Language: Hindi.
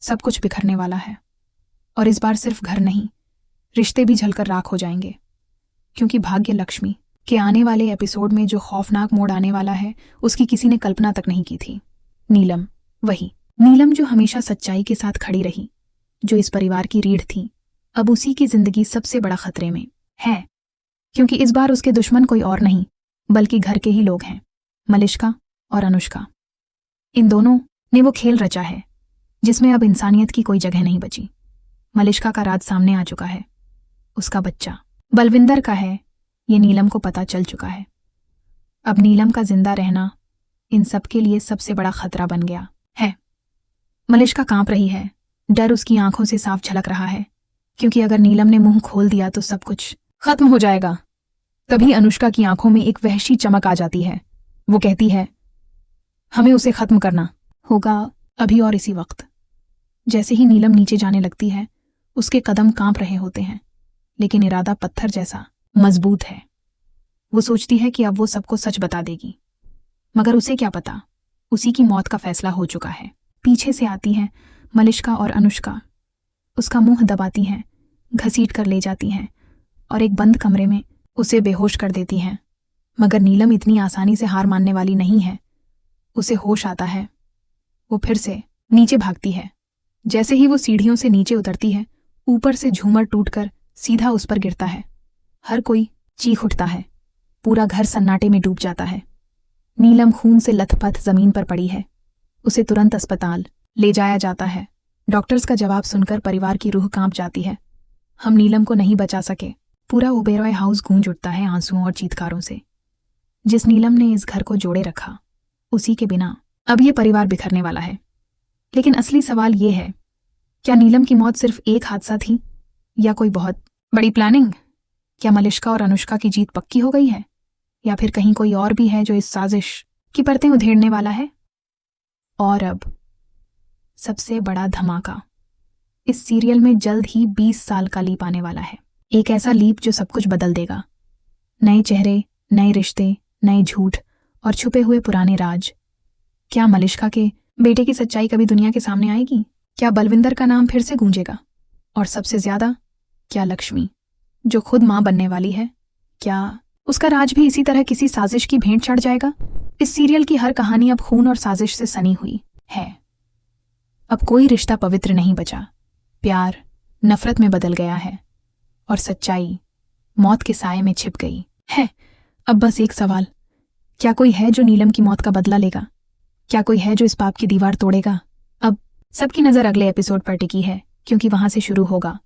सब कुछ बिखरने वाला है। और इस बार सिर्फ घर नहीं, रिश्ते भी जलकर राख हो जाएंगे। क्योंकि भाग्य लक्ष्मी के आने वाले एपिसोड में जो खौफनाक मोड़ आने वाला है, उसकी किसी ने कल्पना तक नहीं की थी। नीलम, वही नीलम जो हमेशा सच्चाई के साथ खड़ी रही, जो इस परिवार की रीढ़ थी, अब उसी की जिंदगी सबसे बड़ा खतरे में है। क्योंकि इस बार उसके दुश्मन कोई और नहीं बल्कि घर के ही लोग हैं, मलिष्का और अनुष्का। इन दोनों ने वो खेल रचा है जिसमें अब इंसानियत की कोई जगह नहीं बची। मलिष्का का राज सामने आ चुका है। उसका बच्चा बलविंदर का है, ये नीलम को पता चल चुका है। अब नीलम का जिंदा रहना इन सब के लिए सबसे बड़ा खतरा बन गया है। मलिष्का कांप रही है, डर उसकी आंखों से साफ झलक रहा है। क्योंकि अगर नीलम ने मुंह खोल दिया तो सब कुछ खत्म हो जाएगा। तभी अनुष्का की आंखों में एक वहशी चमक आ जाती है। वो कहती है, हमें उसे खत्म करना होगा, अभी और इसी वक्त। जैसे ही नीलम नीचे जाने लगती है, उसके कदम कांप रहे होते हैं, लेकिन इरादा पत्थर जैसा मजबूत है। वो सोचती है कि अब वो सबको सच बता देगी, मगर उसे क्या पता, उसी की मौत का फैसला हो चुका है। पीछे से आती हैं मलिष्का और अनुष्का, उसका मुंह दबाती हैं, घसीट कर ले जाती हैं और एक बंद कमरे में उसे बेहोश कर देती हैं। मगर नीलम इतनी आसानी से हार मानने वाली नहीं है। उसे होश आता है, वो फिर से नीचे भागती है। जैसे ही वो सीढ़ियों से नीचे उतरती है, ऊपर से झूमर टूटकर सीधा उस पर गिरता है। हर कोई चीख उठता है, पूरा घर सन्नाटे में डूब जाता है। नीलम खून से लथपथ जमीन पर पड़ी है। उसे तुरंत अस्पताल ले जाया जाता है। डॉक्टर्स का जवाब सुनकर परिवार की रूह कांप जाती है। हम नीलम को नहीं बचा सके। पूरा ओबेरॉय हाउस गूंज उठता है आंसुओं और चीत्कारों से। जिस नीलम ने इस घर को जोड़े रखा, उसी के बिना अब ये परिवार बिखरने वाला है। लेकिन असली सवाल ये है, क्या नीलम की मौत सिर्फ एक हादसा थी या कोई बहुत बड़ी प्लानिंग? क्या मलिष्का और अनुष्का की जीत पक्की हो गई है, या फिर कहीं कोई और भी है जो इस साजिश की परतें उधेड़ने वाला है? और अब सबसे बड़ा धमाका, इस सीरियल में जल्द ही 20 साल का लीप आने वाला है। एक ऐसा लीप जो सब कुछ बदल देगा। नए चेहरे, नए रिश्ते, नए झूठ और छुपे हुए पुराने राज। क्या मलिष्का के बेटे की सच्चाई कभी दुनिया के सामने आएगी? क्या बलविंदर का नाम फिर से गूंजेगा? और सबसे ज्यादा, क्या लक्ष्मी, जो खुद मां बनने वाली है, क्या उसका राज भी इसी तरह किसी साजिश की भेंट चढ़ जाएगा? इस सीरियल की हर कहानी अब खून और साजिश से सनी हुई है। अब कोई रिश्ता पवित्र नहीं बचा। प्यार नफरत में बदल गया है और सच्चाई मौत के साए में छिप गई है। अब बस एक सवाल, क्या कोई है जो नीलम की मौत का बदला लेगा? क्या कोई है जो इस पाप की दीवार तोड़ेगा? अब सबकी नजर अगले एपिसोड पर टिकी है, क्योंकि वहां से शुरू होगा